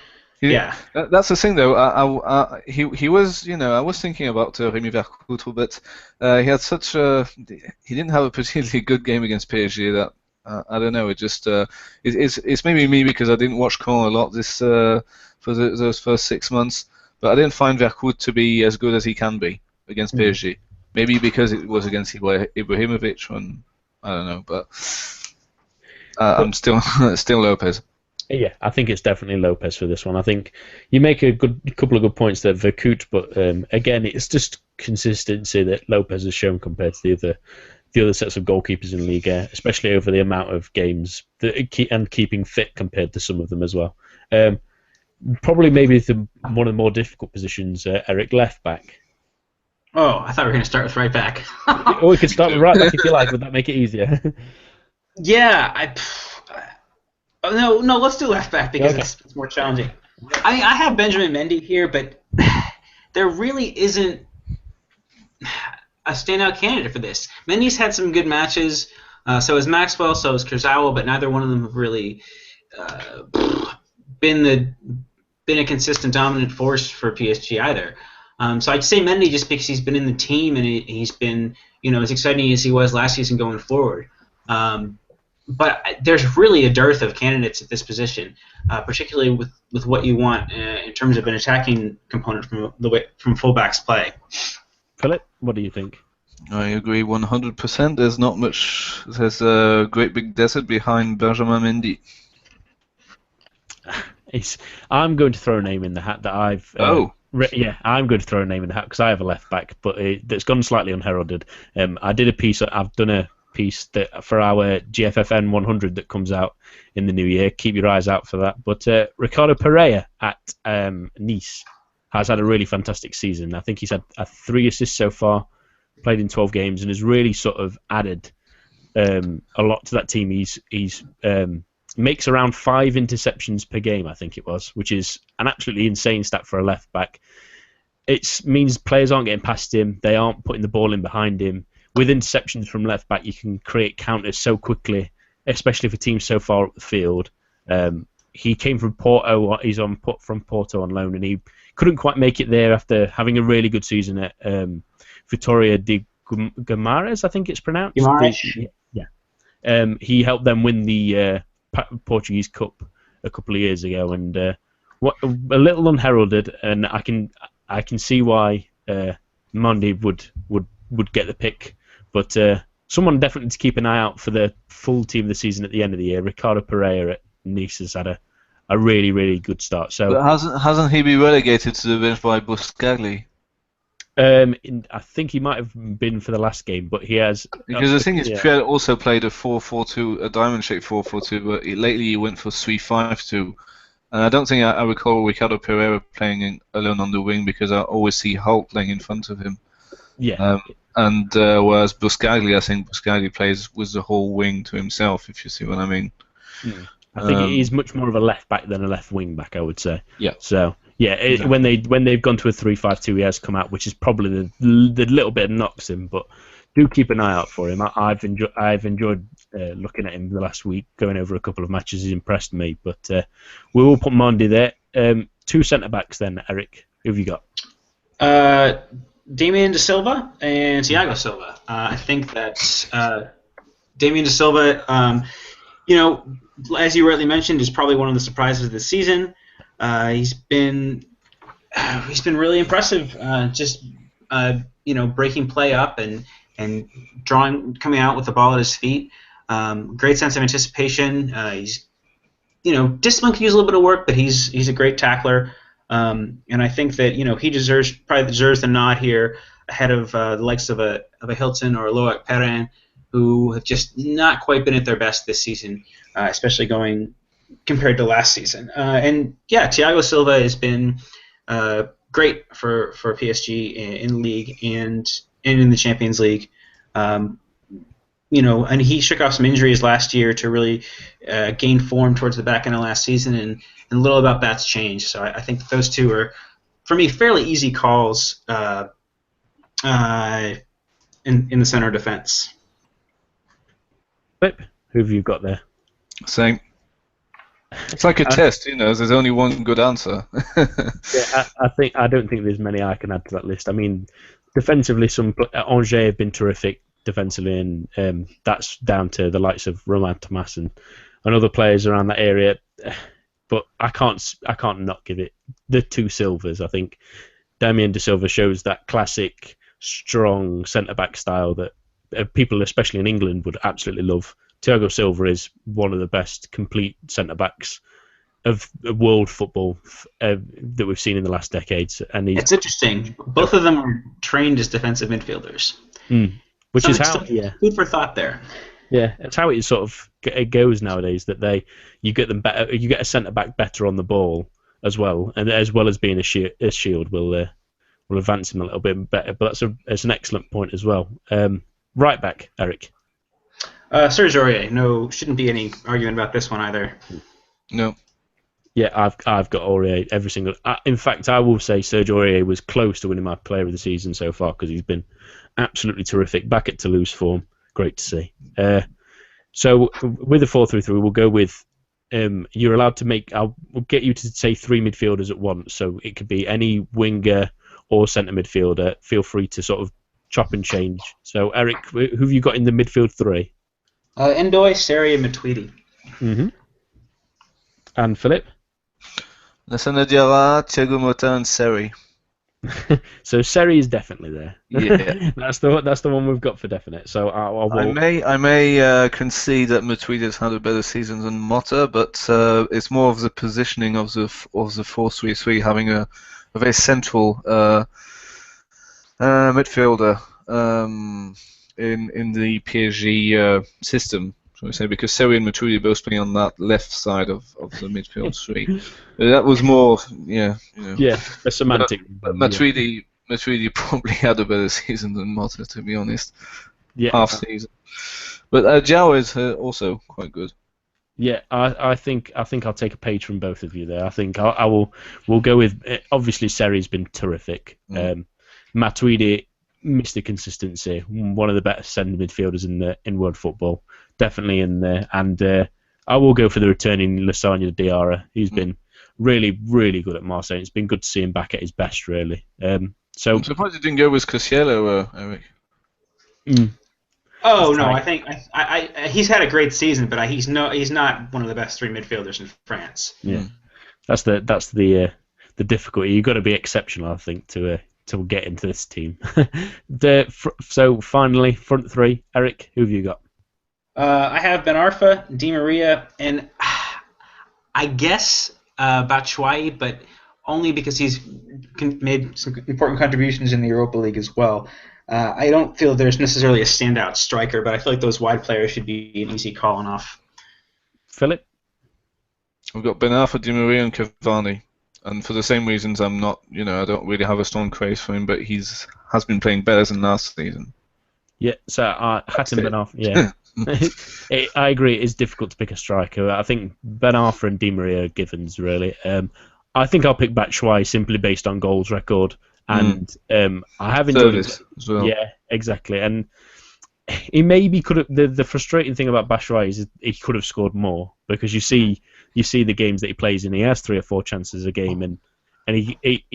Yeah, that's the thing though. He was, I was thinking about Rémi Vercoutre, but he had he didn't have a particularly good game against PSG. That I don't know. It just it's maybe me because I didn't watch Caen a lot for those first 6 months, but I didn't find Vercoutre to be as good as he can be against PSG. Maybe because it was against Ibrahimovic, and I don't know, but I'm still Lopez. Yeah, I think it's definitely Lopez for this one. I think you make a couple of good points there, Vercoutre, but again, it's just consistency that Lopez has shown compared to the other sets of goalkeepers in Liga, especially over the amount of games and keeping fit compared to some of them as well. Probably maybe one of the more difficult positions, Eric, left back. Oh, I thought we were going to start with right back. Or we could start with right back if you like. Would that make it easier? Yeah, No, let's do left back because it's more challenging. I have Benjamin Mendy here, but there really isn't a standout candidate for this. Mendy's had some good matches, so has Maxwell, so has Kurzawa, but neither one of them have really been been a consistent dominant force for PSG either. So I'd say Mendy just because he's been in the team and he's been, as exciting as he was last season going forward. But there's really a dearth of candidates at this position, particularly with what you want in terms of an attacking component from fullbacks play. Philip, what do you think? I agree 100%. There's not much. There's a great big desert behind Benjamin Mendy. I'm going to throw a name in the hat that I've. I'm going to throw a name in the hat because I have a left back, but that's gone slightly unheralded. I've done a piece that for our GFFN 100 that comes out in the new year. Keep your eyes out for that. But Ricardo Pereira at Nice has had a really fantastic season. I think he's had 3 assists so far, played in 12 games, and has really sort of added a lot to that team. He's makes around 5 interceptions per game, I think it was, which is an absolutely insane stat for a left back. It means players aren't getting past him. They aren't putting the ball in behind him. With interceptions from left back, you can create counters so quickly, especially for teams so far up the field. He came from Porto. He's from Porto on loan, and he couldn't quite make it there after having a really good season at Vitória de Guimarães, I think it's pronounced. Guimarães. Yeah. He helped them win the Portuguese Cup a couple of years ago, and a little unheralded, and I can see why Mendy would get the pick, but someone definitely to keep an eye out for the full team of the season at the end of the year. Ricardo Pereira at Nice has had a really, really good start. So, but hasn't he been relegated to the bench by Buscagli? I think he might have been for the last game, but he has. Because the thing is, Pierre also played a 4-4-2, a diamond-shaped 4-4-2, but lately he went for 3-5-2. And I don't think I recall Ricardo Pereira playing alone on the wing because I always see Holt playing in front of him. Yeah. Whereas Buscagli, I think Buscagli plays with the whole wing to himself, if you see what I mean. I think he's much more of a left back than a left wing back, I would say. Yeah. So. Yeah, Exactly. when they've gone to a 3-5-2, he has come out, which is probably the little bit that knocks him. But do keep an eye out for him. I've enjoyed looking at him the last week, going over a couple of matches. He's impressed me. But we will put Mendy there. 2 centre backs then, Eric. Who have you got? Damien De Silva and Thiago Silva. I think that Damien De Silva, as you rightly mentioned, is probably one of the surprises of the season. He's been really impressive. Breaking play up and coming out with the ball at his feet. Great sense of anticipation. He's discipline can use a little bit of work, but he's a great tackler. And I think that he probably deserves the nod here ahead of the likes of a Hilton or a Loic Perrin, who have just not quite been at their best this season, especially compared to last season. Thiago Silva has been great for PSG in league and in the Champions League. And he shook off some injuries last year to really gain form towards the back end of last season, and a little about that's changed. So I think that those two are, for me, fairly easy calls in the center of defense. Flip, who have you got there? Same. It's like a test, there's only one good answer. I don't think there's many I can add to that list. I mean, defensively, Angers have been terrific defensively, and that's down to the likes of Romain Thomas and other players around that area. But I can't not give it the 2 Silvers. I think Damien De Silva shows that classic, strong centre-back style that people, especially in England, would absolutely love. Thiago Silva is one of the best complete centre-backs of world football that we've seen in the last decades. And it's interesting. Both of them are trained as defensive midfielders. Which is how food for thought there. Yeah, it's how it sort of it goes nowadays, that you get them better, you get a centre-back better on the ball as well, and as well as being a shield will advance him a little bit better. But that's an excellent point as well. Right back, Eric. Serge Aurier. No, shouldn't be any argument about this one either. No. Yeah, I've got Aurier every single. In fact, I will say Serge Aurier was close to winning my Player of the Season so far because he's been absolutely terrific. Back at Toulouse form, great to see. So with the 4-3-3, we'll go with you're allowed to make. I'll get you to say 3 midfielders at once, so it could be any winger or centre midfielder. Feel free to sort of chop and change. So Eric, who have you got in the midfield 3? Ndoye, Seri, and Matuidi. Mm-hmm. And Philip? Lassana Diarra, Thiago Motta, and Seri. So Seri is definitely there. Yeah. that's the one we've got for definite. So I may concede that Matuidi has had a better season than Motta, but it's more of the positioning of the 4-3-3, having a very central midfielder in the PSG system. Shall we say, because Seri and Matuidi both play on that left side of the midfield 3. That was more, yeah. Yeah, a semantic. But Matuidi probably had a better season than Motta, to be honest. Yeah. Half season. But João is also quite good. Yeah, I think I'll take a page from both of you there. I think we'll go with, obviously Seri's been terrific. Matuidi, Mr. Consistency, one of the best centre midfielders in world football, definitely in there. And I will go for the returning Lassana Diarra. He's been really, really good at Marseille. It's been good to see him back at his best, really. So I'm surprised you didn't go with Cosciello, Eric. Oh no, I think he's had a great season, but he's not one of the best 3 midfielders in France. Yeah, that's the difficulty. You've got to be exceptional, I think, to get into this team. So finally, front 3, Eric, who have you got? I have Ben Arfa, Di Maria, and I guess Batshuayi, but only because he's made some important contributions in the Europa League as well. I don't feel there's necessarily a standout striker, but I feel like those wide players should be an easy calling off. Philip? I've got Ben Arfa, Di Maria, and Cavani. And for the same reasons, I don't really have a strong craze for him, but has been playing better than last season. Yeah, so Hatem Ben Arfa, yeah. I agree, it is difficult to pick a striker. I think Ben Arfa and Di Maria are givens, really. I think I'll pick Batshuayi simply based on goals record. And I have enjoyed service as well. Yeah, exactly. And he maybe could have. The frustrating thing about Batshuayi is he could have scored more, because you see the games that he plays in. He has 3 or 4 chances a game, and he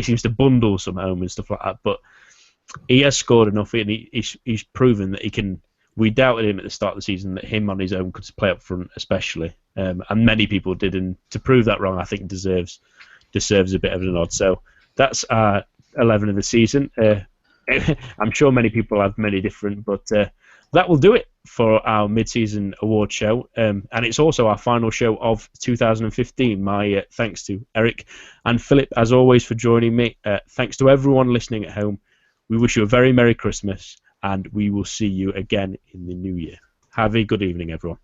seems to bundle some home and stuff like that. But he has scored enough, and he's proven that he can. We doubted him at the start of the season that him on his own could play up front, especially, and many people did. And to prove that wrong, I think deserves a bit of a nod. So. That's our 11 of the season. I'm sure many people have many different, but that will do it for our mid-season award show. And it's also our final show of 2015. My thanks to Eric and Philip, as always, for joining me. Thanks to everyone listening at home. We wish you a very Merry Christmas, and we will see you again in the new year. Have a good evening, everyone.